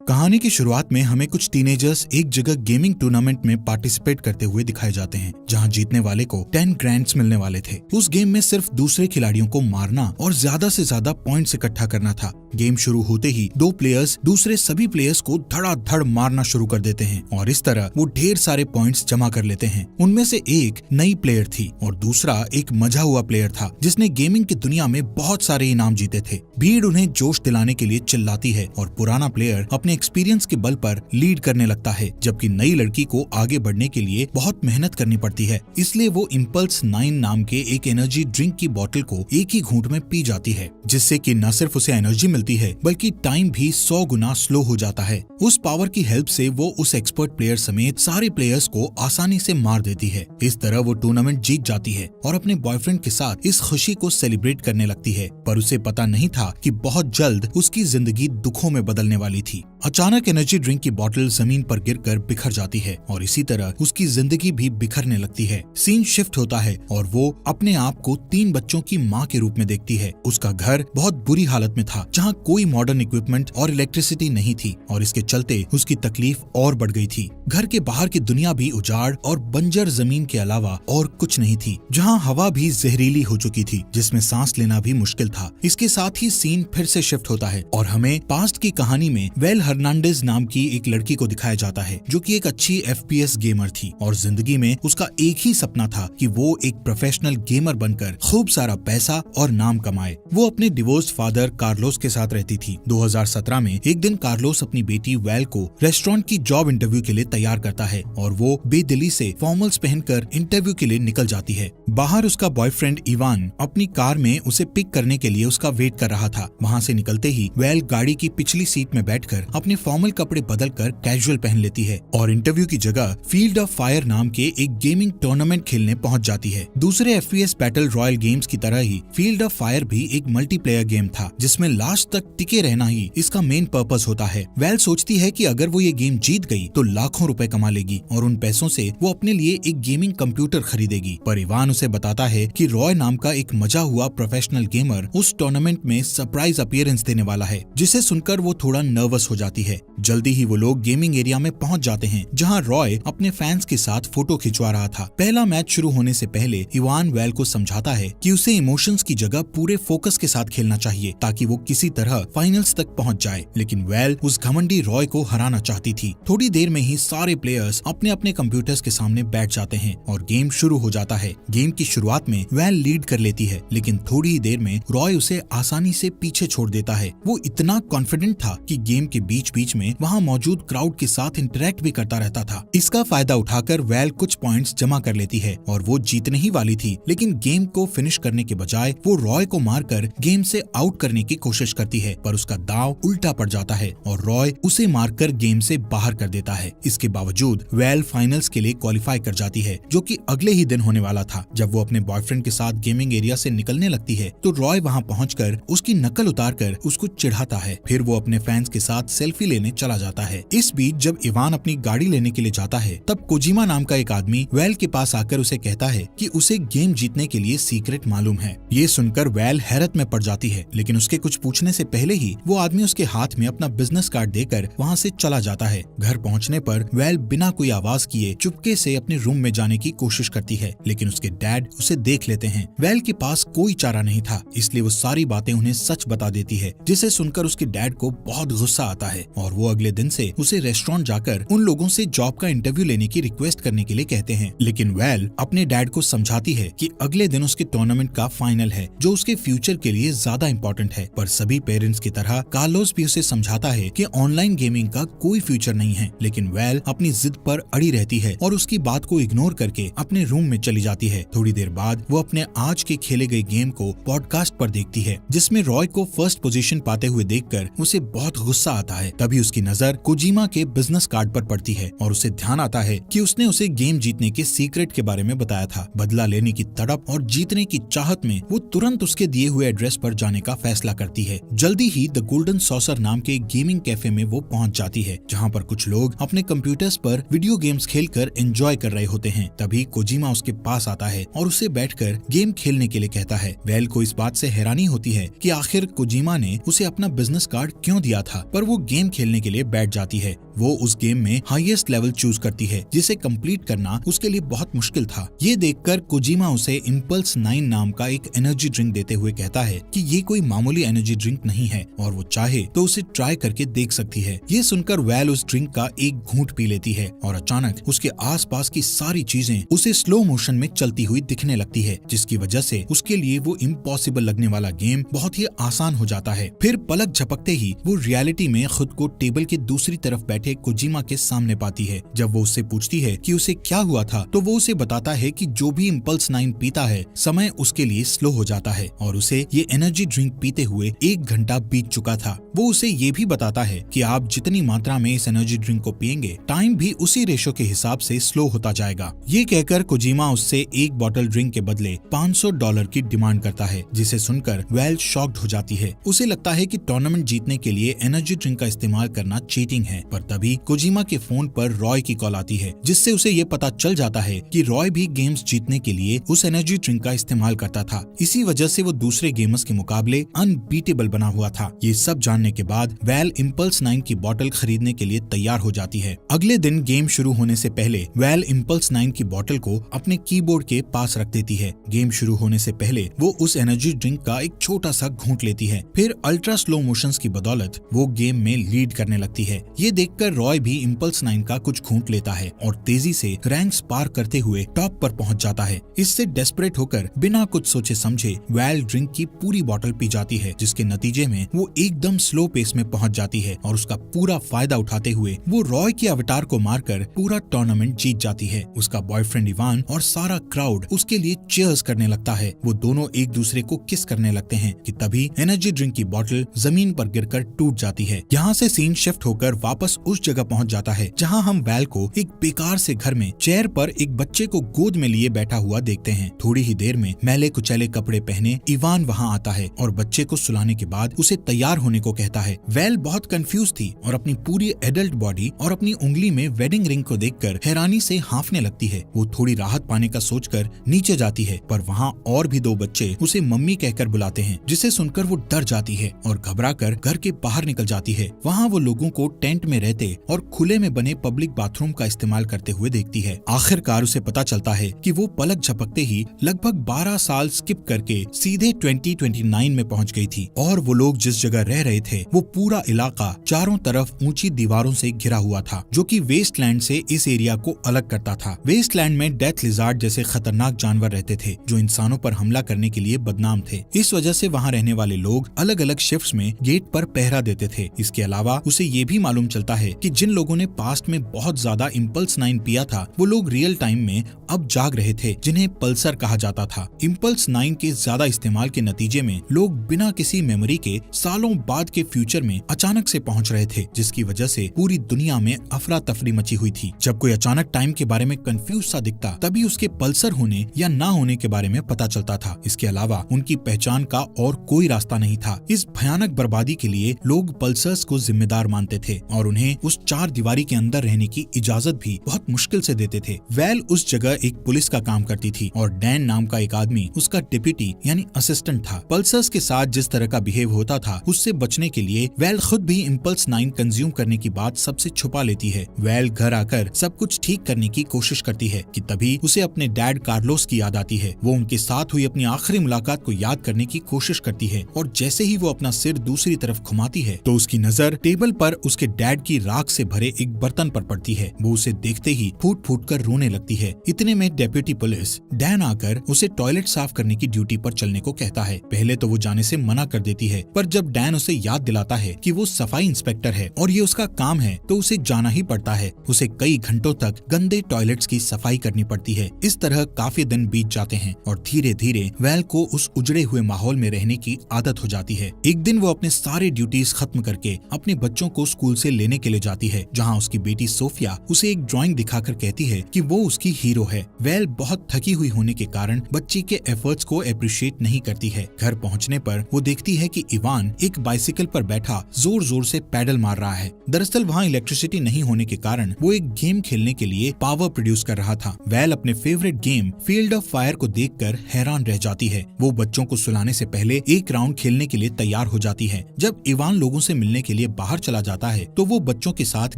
कहानी की शुरुआत में हमें कुछ टीनेजर्स एक जगह गेमिंग टूर्नामेंट में पार्टिसिपेट करते हुए दिखाए जाते हैं, जहां जीतने वाले को 10 ग्रैंड्स मिलने वाले थे। उस गेम में सिर्फ दूसरे खिलाड़ियों को मारना और ज्यादा से ज्यादा पॉइंट्स इकट्ठा करना था। गेम शुरू होते ही दो प्लेयर्स दूसरे सभी प्लेयर्स को धड़ाधड़ मारना शुरू कर देते हैं और इस तरह वो ढेर सारे पॉइंट्स जमा कर लेते हैं। उनमें से एक नई प्लेयर थी और दूसरा एक मजा हुआ प्लेयर था जिसने गेमिंग की दुनिया में बहुत सारे इनाम जीते थे। भीड़ उन्हें जोश दिलाने के लिए चिल्लाती है और पुराना प्लेयर अपने एक्सपीरियंस के बल पर लीड करने लगता है, जबकि नई लड़की को आगे बढ़ने के लिए बहुत मेहनत करनी पड़ती है। इसलिए वो इम्पल्स 9 नाम के एक एनर्जी ड्रिंक की बोतल को एक ही घूंट में पी जाती है, जिससे कि न सिर्फ उसे एनर्जी मिलती है बल्कि टाइम भी 100 गुना स्लो हो जाता है। उस पावर की हेल्प से वो उस एक्सपर्ट प्लेयर समेत सारे प्लेयर्स को आसानी से मार देती है। इस तरह वो टूर्नामेंट जीत जाती है और अपने बॉयफ्रेंड के साथ इस खुशी को सेलिब्रेट करने लगती है, पर उसे पता नहीं था कि बहुत जल्द उसकी जिंदगी दुखों में बदलने वाली थी। अचानक एनर्जी ड्रिंक की बोतल जमीन पर गिरकर बिखर जाती है और इसी तरह उसकी जिंदगी भी बिखरने लगती है। सीन शिफ्ट होता है और वो अपने आप को 3 बच्चों की माँ के रूप में देखती है। उसका घर बहुत बुरी हालत में था, जहाँ कोई मॉडर्न इक्विपमेंट और इलेक्ट्रिसिटी नहीं थी और इसके चलते उसकी तकलीफ और बढ़ गई थी। घर के बाहर की दुनिया भी उजाड़ और बंजर जमीन के अलावा और कुछ नहीं थी, जहाँ हवा भी जहरीली हो चुकी थी, जिसमें सांस लेना भी मुश्किल था। इसके साथ ही सीन फिर से शिफ्ट होता है और हमें पास्ट की कहानी में वेल हर्नांडेज नाम की एक लड़की को दिखाया जाता है, जो कि एक अच्छी FPS गेमर थी और जिंदगी में उसका एक ही सपना था कि वो एक प्रोफेशनल गेमर बनकर खूब सारा पैसा और नाम कमाए। वो अपने डिवोर्स फादर कार्लोस के साथ रहती थी। 2017 में एक दिन कार्लोस अपनी बेटी वेल को रेस्टोरेंट की जॉब इंटरव्यू के लिए तैयार करता है और वो बेदिली से फॉर्मल्स पहनकर इंटरव्यू के लिए निकल जाती है। बाहर उसका बॉयफ्रेंड इवान अपनी कार में उसे पिक करने के लिए उसका वेट कर रहा था। वहाँ से निकलते ही वेल गाड़ी की पिछली सीट में बैठकर अपने फॉर्मल कपड़े बदलकर कैजुअल पहन लेती है और इंटरव्यू की जगह फील्ड ऑफ फायर नाम के एक गेमिंग टूर्नामेंट खेलने पहुंच जाती है। दूसरे FPS बैटल रॉयल गेम्स की तरह ही फील्ड ऑफ फायर भी एक मल्टीप्लेयर गेम था, जिसमें लास्ट तक टिके रहना ही इसका मेन पर्पस होता है। वेल सोचती है कि अगर वो ये गेम जीत गई तो लाखों रुपए कमा लेगी और उन पैसों से वो अपने लिए एक गेमिंग कंप्यूटर खरीदेगी। पर इवान उसे बताता है कि रॉय नाम का एक मजा हुआ प्रोफेशनल गेमर उस टूर्नामेंट में सरप्राइज अपीयरेंस देने वाला है, जिसे सुनकर वो थोड़ा नर्वस हो जाती है। जल्दी ही वो लोग गेमिंग एरिया में पहुंच जाते हैं, जहां रॉय अपने फैंस के साथ फोटो खिंचवा रहा था। पहला मैच शुरू होने से पहले इवान वेल को समझाता है कि उसे इमोशंस की जगह पूरे फोकस के साथ खेलना चाहिए ताकि वो किसी तरह फाइनल्स तक पहुंच जाए, लेकिन वेल उस घमंडी रॉय को हराना चाहती थी। थोड़ी देर में ही सारे प्लेयर्स अपने अपने कंप्यूटर्स के सामने बैठ जाते हैं और गेम शुरू हो जाता है। गेम की शुरुआत में वेल लीड कर लेती है, लेकिन थोड़ी ही देर में रॉय उसे आसानी से पीछे छोड़ देता है। वो इतना कॉन्फिडेंट था कि गेम के बीच बीच में वहाँ मौजूद क्राउड के साथ इंटरेक्ट भी करता रहता था। इसका फायदा उठाकर वेल कुछ पॉइंट्स जमा कर लेती है और वो जीतने ही वाली थी, लेकिन गेम को फिनिश करने के बजाय वो रॉय को मारकर गेम से आउट करने की कोशिश करती है, पर उसका दांव उल्टा पड़ जाता है और रॉय उसे मारकर गेम से बाहर कर देता है। इसके बावजूद वेल फाइनल्स के लिए क्वालिफाई कर जाती है, जो कि अगले ही दिन होने वाला था। जब वो अपने बॉयफ्रेंड के साथ गेमिंग एरिया से निकलने लगती है तो रॉय वहाँ पहुंचकर उसकी नकल उतारकर उसको चिढ़ाता है। फिर वो अपने फैंस के साथ सेल्फी लेने चला जाता है। इस बीच जब इवान अपनी गाड़ी लेने के लिए जाता है, तब कोजिमा नाम का एक आदमी वेल के पास आकर उसे कहता है कि उसे गेम जीतने के लिए सीक्रेट मालूम है। ये सुनकर वेल हैरत में पड़ जाती है, लेकिन उसके कुछ पूछने से पहले ही वो आदमी उसके हाथ में अपना बिजनेस कार्ड देकर वहाँ से चला जाता है। घर पहुँचने पर वेल बिना कोई आवाज किए चुपके से अपने रूम में जाने की कोशिश करती है, लेकिन उसके डैड उसे देख लेते हैं। वेल के पास कोई चारा नहीं था, इसलिए वो सारी बातें उन्हें सच बता देती है, जिसे सुनकर उसके डैड को बहुत गुस्सा आता है और वो अगले दिन से उसे रेस्टोरेंट जाकर उन लोगों से जॉब का इंटरव्यू लेने की रिक्वेस्ट करने के लिए कहते हैं। लेकिन वेल अपने डैड को समझाती है कि अगले दिन उसके टूर्नामेंट का फाइनल है, जो उसके फ्यूचर के लिए ज्यादा इम्पोर्टेंट है। पर सभी पेरेंट्स की तरह कार्लोस भी उसे समझाता है कि ऑनलाइन गेमिंग का कोई फ्यूचर नहीं है, लेकिन वेल अपनी जिद पर अड़ी रहती है और उसकी बात को इग्नोर करके अपने रूम में चली जाती है। थोड़ी देर बाद वो अपने आज के खेले गए गेम को पॉडकास्ट पर देखती है, जिसमें रॉय को फर्स्ट पोजीशन पाते हुए देखकर उसे बहुत गुस्सा आता है। तभी उसकी नजर कोजिमा के बिजनेस कार्ड पर पड़ती है और उसे ध्यान आता है कि उसने उसे गेम जीतने के सीक्रेट के बारे में बताया था। बदला लेने की तड़प और जीतने की चाहत में वो तुरंत उसके दिए हुए एड्रेस पर जाने का फैसला करती है। जल्दी ही द गोल्डन सॉसर नाम के गेमिंग कैफे में वो पहुंच जाती है, जहां पर कुछ लोग अपने कंप्यूटर्स पर वीडियो गेम्स खेलकर एंजॉय कर रहे होते हैं। तभी कोजिमा उसके पास आता है और उसे बैठकर गेम खेलने के लिए कहता है। वेल को इस बात से हैरानी होती है कि आखिर कोजिमा ने उसे अपना बिजनेस कार्ड क्यों दिया था, पर वो गेम खेलने के लिए बैठ जाती है। वो उस गेम में हाईएस्ट लेवल चूज करती है, जिसे कंप्लीट करना उसके लिए बहुत मुश्किल था। ये देखकर कोजिमा उसे इम्पल्स 9 नाम का एक एनर्जी ड्रिंक देते हुए कहता है कि ये कोई मामूली एनर्जी ड्रिंक नहीं है और वो चाहे तो उसे ट्राई करके देख सकती है। ये सुनकर वैल उस ड्रिंक का एक घूंट पी लेती है और अचानक उसके आसपास की सारी चीजें उसे स्लो मोशन में चलती हुई दिखने लगती है, जिसकी वजह से उसके लिए वो इम्पॉसिबल लगने वाला गेम बहुत ही आसान हो जाता है। फिर पलक झपकते ही वो रियलिटी में खुद को टेबल के दूसरी तरफ बैठे कोजिमा के सामने पाती है। जब वो उससे पूछती है कि उसे क्या हुआ था, तो वो उसे बताता है कि जो भी इम्पल्स 9 पीता है, समय उसके लिए स्लो हो जाता है और उसे ये एनर्जी ड्रिंक पीते हुए 1 घंटा बीत चुका था। वो उसे ये भी बताता है कि आप जितनी मात्रा में इस एनर्जी ड्रिंक को पिएंगे, टाइम भी उसी रेशो के हिसाब से स्लो होता जाएगा। ये कहकर कोजिमा उससे एक बॉटल ड्रिंक के बदले $500 की डिमांड करता है, जिसे सुनकर वेल शॉक्ड हो जाती है। उसे लगता है कि टूर्नामेंट जीतने के लिए एनर्जी ड्रिंक का इस्तेमाल करना चीटिंग है, पर तभी कोजिमा के फोन पर रॉय की कॉल आती है, जिससे उसे ये पता चल जाता है कि रॉय भी गेम्स जीतने के लिए उस एनर्जी ड्रिंक का इस्तेमाल करता था। इसी वजह से वो दूसरे गेमर्स के मुकाबले अनबीटेबल बना हुआ था। ये सब जानने के बाद वेल इम्पल्स 9 की बोतल खरीदने के लिए तैयार हो जाती है। अगले दिन गेम शुरू होने से पहले वेल इम्पल्स 9 की बोतल को अपने कीबोर्ड के पास रख देती है। गेम शुरू होने से पहले वो उस एनर्जी ड्रिंक का एक छोटा सा घूंट लेती है। फिर अल्ट्रा स्लो मोशंस की बदौलत वो गेम में लीड करने लगती है। ये देखकर रॉय भी इम्पल्स 9 का कुछ घूंट लेता है और तेजी से रैंक्स पार करते हुए टॉप पर पहुंच जाता है। इससे डेस्परेट होकर बिना कुछ सोचे समझे वेल ड्रिंक की पूरी बोतल पी जाती है, जिसके नतीजे में वो एकदम स्लो पेस में पहुंच जाती है और उसका पूरा फायदा उठाते हुए वो रॉय के अवतार को मारकर पूरा टूर्नामेंट जीत जाती है। उसका बॉयफ्रेंड इवान और सारा क्राउड उसके लिए चीयर्स करने लगता है। वो दोनों एक दूसरे को किस करने लगते हैं कि तभी एनर्जी ड्रिंक की बोतल जमीन पर गिरकर टूट जाती है। यहाँ से सीन शिफ्ट होकर वापस उस जगह पहुंच जाता है जहां हम वेल को एक बेकार से घर में चेयर पर एक बच्चे को गोद में लिए बैठा हुआ देखते हैं। थोड़ी ही देर में मैले कुचैले कपड़े पहने इवान वहां आता है और बच्चे को सुलाने के बाद उसे तैयार होने को कहता है। वेल बहुत कंफ्यूज थी और अपनी पूरी एडल्ट बॉडी और अपनी उंगली में वेडिंग रिंग को देखकर हैरानी से हांफने लगती है। वो थोड़ी राहत पाने का सोचकर नीचे जाती है, पर वहाँ और भी 2 बच्चे उसे मम्मी कहकर बुलाते हैं, जिसे सुनकर वो डर जाती है और घबराकर घर के बाहर निकल जाती है। वहाँ वो लोगों को टेंट में रहते और खुले में बने पब्लिक बाथरूम का इस्तेमाल करते हुए देखती है। आखिरकार उसे पता चलता है कि वो पलक झपकते ही लगभग 12 साल स्किप करके सीधे 2029 में पहुंच गई थी और वो लोग जिस जगह रह रहे थे वो पूरा इलाका चारों तरफ ऊंची दीवारों से घिरा हुआ था, जो कि वेस्टलैंड से इस एरिया को अलग करता था। वेस्टलैंड में डेथ लिजार्ड जैसे खतरनाक जानवर रहते थे जो इंसानों पर हमला करने के लिए बदनाम थे। इस वजह से वहाँ रहने वाले लोग अलग अलग शिफ्ट्स में गेट पर पहरा देते थे। इसके अलावा उसे ये भी मालूम चलता है कि जिन लोगों ने पास्ट में बहुत ज्यादा इम्पल्स 9 पिया था वो लोग रियल टाइम में अब जाग रहे थे, जिन्हें पल्सर कहा जाता था। इम्पल्स 9 के ज्यादा इस्तेमाल के नतीजे में लोग बिना किसी मेमोरी के सालों बाद के फ्यूचर में अचानक से पहुंच रहे थे, जिसकी वजह से पूरी दुनिया में अफरा तफरी मची हुई थी। जब कोई अचानक टाइम के बारे में कंफ्यूज सा दिखता तभी उसके पल्सर होने या ना होने के बारे में पता चलता था। इसके अलावा उनकी पहचान का और कोई रास्ता नहीं था। इस भयानक बर्बादी के लिए लोग पल्सर्स को जिम्मेदार मानते थे और उन्हें उस 4 दीवारी के अंदर रहने की इजाजत भी बहुत मुश्किल से देते थे। वेल उस जगह एक पुलिस का काम करती थी और डैन नाम का एक आदमी उसका डिप्टी यानी असिस्टेंट था। पल्सर्स के साथ जिस तरह का बिहेव होता था उससे बचने के लिए वेल खुद भी इम्पल्स 9 कंज्यूम करने की बात सबसे छुपा लेती है। वेल घर आकर सब कुछ ठीक करने की कोशिश करती है कि तभी उसे अपने डैड कार्लोस की याद आती है। वो उनके साथ हुई अपनी आखिरी मुलाकात को याद करने की कोशिश करती है और जैसे ही वो अपना सिर दूसरी तरफ घुमाती है तो उसकी नजर टेबल पर उसके डैड की राख से भरे एक बर्तन पर पड़ती है। वो उसे देखते ही फूट फूट कर रोने लगती है। इतने में डेप्यूटी पुलिस डैन आकर उसे टॉयलेट साफ करने की ड्यूटी पर चलने को कहता है। पहले तो वो जाने से मना कर देती है, पर जब डैन उसे याद दिलाता है कि वो सफाई इंस्पेक्टर है और ये उसका काम है तो उसे जाना ही पड़ता है। उसे कई घंटों तक गंदे टॉयलेट्स की सफाई करनी पड़ती है। इस तरह काफी दिन बीत जाते हैं और धीरे धीरे वेल को उस उजड़े हुए माहौल में रहने की आदत हो जाती है। एक दिन वो अपने सारे ड्यूटीज खत्म करके अपने बच्चों को स्कूल से लेने के लिए जाती है, जहाँ उसकी बेटी सोफिया उसे एक ड्राइंग दिखाकर कहती है कि वो उसकी हीरो है। वेल बहुत थकी हुई होने के कारण बच्ची के एफर्ट्स को अप्रिशिएट नहीं करती है। घर पहुँचने पर वो देखती है कि इवान एक बाइसिकल पर बैठा जोर जोर से पैडल मार रहा है। दरअसल वहाँ इलेक्ट्रिसिटी नहीं होने के कारण वो एक गेम खेलने के लिए पावर प्रोड्यूस कर रहा था। वेल अपने favourite game field of fire को देखकर हैरान रह जाती है। वो बच्चों को सुलाने से पहले एक राउंड खेलने के लिए तैयार हो जाती है। जब इवान लोगों से मिलने के लिए लिए बाहर चला जाता है तो वो बच्चों के साथ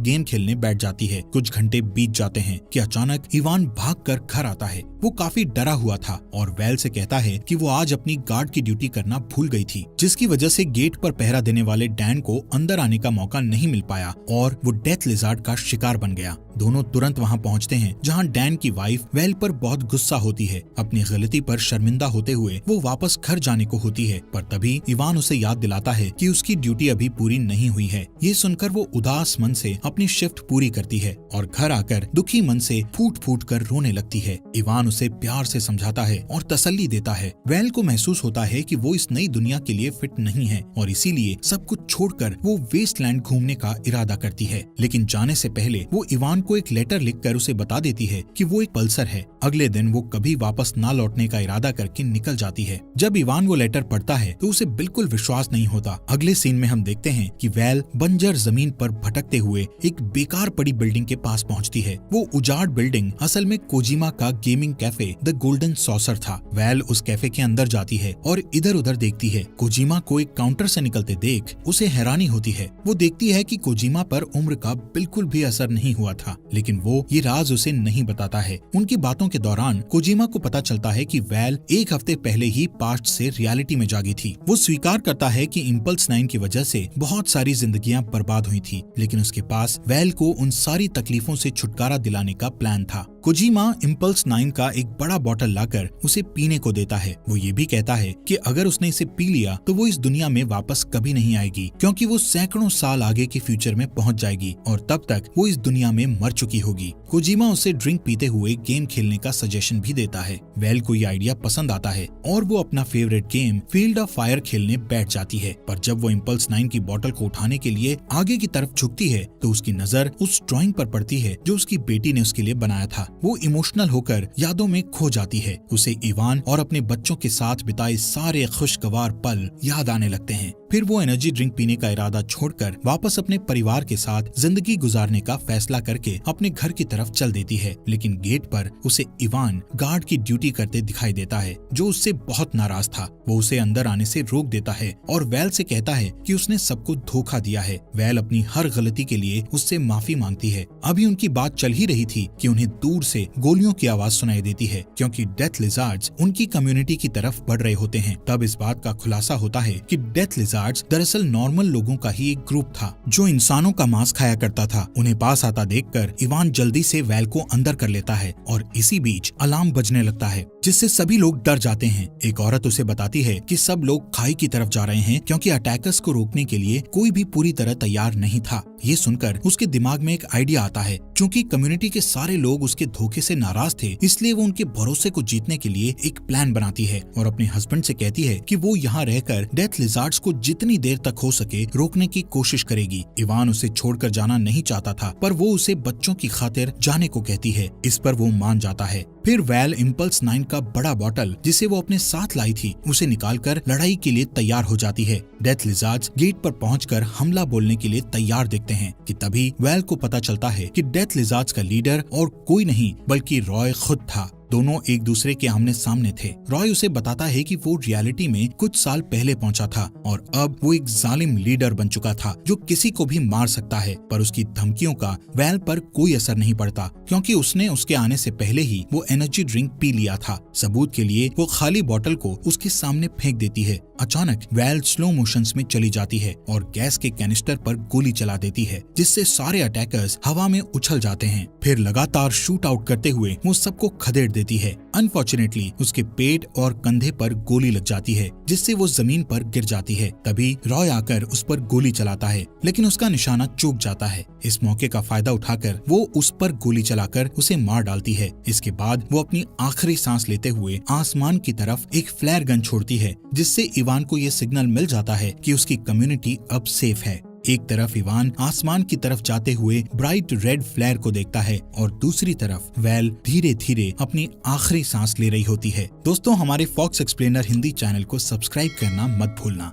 गेम खेलने बैठ जाती है। कुछ घंटे बीत जाते हैं कि अचानक इवान भागकर घर आता है। वो काफी डरा हुआ था और वेल से कहता है कि वो आज अपनी गार्ड की ड्यूटी करना भूल गई थी, जिसकी वजह से गेट पर पहरा देने वाले डैन को अंदर आने का मौका नहीं मिल पाया और वो डेथ लिजार्ड का शिकार बन गया। दोनों तुरंत वहां पहुंचते हैं जहां डैन की वाइफ वेल पर बहुत गुस्सा होती है। अपनी गलती पर शर्मिंदा होते हुए वो वापस घर जाने को होती है, पर तभी इवान उसे याद दिलाता है कि उसकी ड्यूटी अभी पूरी नहीं हुई है। ये सुनकर वो उदास मन से अपनी शिफ्ट पूरी करती है और घर आकर दुखी मन से फूट फूट कर रोने लगती है। इवान उसे प्यार से समझाता है और तसल्ली देता है। वेल को महसूस होता है कि वो इस नई दुनिया के लिए फिट नहीं है और इसीलिए सब कुछ छोड़कर वो वेस्टलैंड घूमने का इरादा करती है। लेकिन जाने से पहले वो इवान को एक लेटर लिखकर उसे बता देती है कि वो एक पल्सर है। अगले दिन वो कभी वापस ना लौटने का इरादा करके निकल जाती है। जब इवान वो लेटर पढ़ता है तो उसे बिल्कुल विश्वास नहीं होता। अगले सीन में हम देखते हैं कि वेल बंजर जमीन पर भटकते हुए एक बेकार पड़ी बिल्डिंग के पास पहुंचती है। वो उजाड़ बिल्डिंग असल में कोजिमा का gaming cafe the golden saucer था। वेल उस कैफे के अंदर जाती है और इधर उधर देखती है। कोजिमा को एक काउंटर से निकलते देख उसे हैरानी होती है। वो देखती है कि कोजिमा पर उम्र का बिल्कुल भी असर नहीं हुआ था, लेकिन वो ये राज उसे नहीं बताता है। उनकी बातों के दौरान कोजिमा को पता चलता है कि वेल एक हफ्ते पहले ही पास्ट से रियलिटी में जागी थी। वो स्वीकार करता है कि इम्पल्स 9 की वजह से बहुत सारी जिंदगियां बर्बाद हुई थी, लेकिन उसके पास वेल को उन सारी तकलीफों से छुटकारा दिलाने का प्लान था। कोजिमा इम्पल्स 9 का एक बड़ा बोतल लाकर उसे पीने को देता है। वो ये भी कहता है कि अगर उसने इसे पी लिया तो वो इस दुनिया में वापस कभी नहीं आएगी, क्योंकि वो सैकड़ों साल आगे के फ्यूचर में पहुंच जाएगी और तब तक वो इस दुनिया में मर चुकी होगी। कोजिमा उसे ड्रिंक पीते हुए गेम खेलने का सजेशन भी देता है। वेल को ये आइडिया पसंद आता है और वो अपना favourite game field of fire खेलने बैठ जाती है। पर जब वो इम्पल्स 9 की बोतल को उठाने के लिए आगे की तरफ झुकती है तो उसकी नजर उस ड्राइंग पर पड़ती है जो उसकी बेटी ने उसके लिए बनाया था। वो इमोशनल होकर यादों में खो जाती है। उसे इवान और अपने बच्चों के साथ बिताए सारे खुशगवार पल याद आने लगते हैं। फिर वो एनर्जी ड्रिंक पीने का इरादा छोड़कर वापस अपने परिवार के साथ जिंदगी गुजारने का फैसला करके अपने घर की तरफ चल देती है। लेकिन गेट पर उसे इवान गार्ड की ड्यूटी करते दिखाई देता है, जो उससे बहुत नाराज था। वो उसे अंदर आने से रोक देता है और वेल से कहता है कि उसने सबको धोखा दिया है। वेल अपनी हर गलती के लिए उससे माफी मांगती है। अभी उनकी बात चल ही रही थी कि उन्हें दूर से गोलियों की आवाज सुनाई देती है, क्योंकि डेथ लिजार्ड्स उनकी कम्युनिटी की तरफ बढ़ रहे होते हैं। तब इस बात का खुलासा होता है कि डेथ लिजार्ड्स दरअसल नॉर्मल लोगों का ही एक ग्रुप था जो इंसानों का मांस खाया करता था। उन्हें पास आता देखकर इवान जल्दी से वेल को अंदर कर लेता है और इसी बीच अलार्म बजने लगता है, जिससे सभी लोग डर जाते हैं। एक औरत उसे बताती है कि सब लोग खाई की तरफ जा रहे हैं, क्योंकि अटैकर्स को रोकने के लिए कोई भी पूरी तरह तैयार नहीं था। ये सुनकर उसके दिमाग में एक आइडिया आता है। चूंकि कम्युनिटी के सारे लोग उसके धोखे से नाराज थे, इसलिए वो उनके भरोसे को जीतने के लिए एक प्लान बनाती है और अपने हस्बैंड से कहती है कि वो यहाँ रहकर डेथ लिजार्ड्स को जितनी देर तक हो सके रोकने की कोशिश करेगी। इवान उसे छोड़कर जाना नहीं चाहता था, पर वो उसे बच्चों की खातिर जाने को कहती है। इस पर वो मान जाता है। फिर वेल इम्पल्स 9 का बड़ा बोतल जिसे वो अपने साथ लाई थी उसे निकालकर लड़ाई के लिए तैयार हो जाती है। डेथ लिजार्ड्स गेट पर पहुंचकर हमला बोलने के लिए तैयार दिखते हैं कि तभी वेल को पता चलता है कि डेथ लिजार्ड्स का लीडर और कोई नहीं बल्कि रॉय खुद था। दोनों एक दूसरे के आमने सामने थे। रॉय उसे बताता है कि वो रियलिटी में कुछ साल पहले पहुंचा था और अब वो एक जालिम लीडर बन चुका था जो किसी को भी मार सकता है। पर उसकी धमकियों का वेल पर कोई असर नहीं पड़ता, क्योंकि उसने उसके आने से पहले ही वो एनर्जी ड्रिंक पी लिया था। सबूत के लिए वो खाली बोतल को उसके सामने फेंक देती है। अचानक वेल स्लो मोशंस में चली जाती है और गैस के कैनिस्टर पर गोली चला देती है, जिससे सारे अटैकर्स हवा में उछल जाते हैं। फिर लगातार शूट आउट करते हुए वो सबको खदेड़ देती है। अनफॉर्चुनेटली उसके पेट और कंधे पर गोली लग जाती है, जिससे वो जमीन पर गिर जाती है। तभी रॉय आकर उस पर गोली चलाता है, लेकिन उसका निशाना चूक जाता है। इस मौके का फायदा उठाकर वो उस पर गोली चलाकर उसे मार डालती है। इसके बाद वो अपनी आखिरी सांस लेते हुए आसमान की तरफ एक फ्लेयर गन छोड़ती है, जिससे इवान को ये सिग्नल मिल जाता है कि उसकी कम्युनिटी अब सेफ है। एक तरफ इवान आसमान की तरफ जाते हुए ब्राइट रेड फ्लेयर को देखता है और दूसरी तरफ वेल धीरे धीरे अपनी आखिरी सांस ले रही होती है। दोस्तों, हमारे फॉक्स एक्सप्लेनर हिंदी चैनल को सब्सक्राइब करना मत भूलना।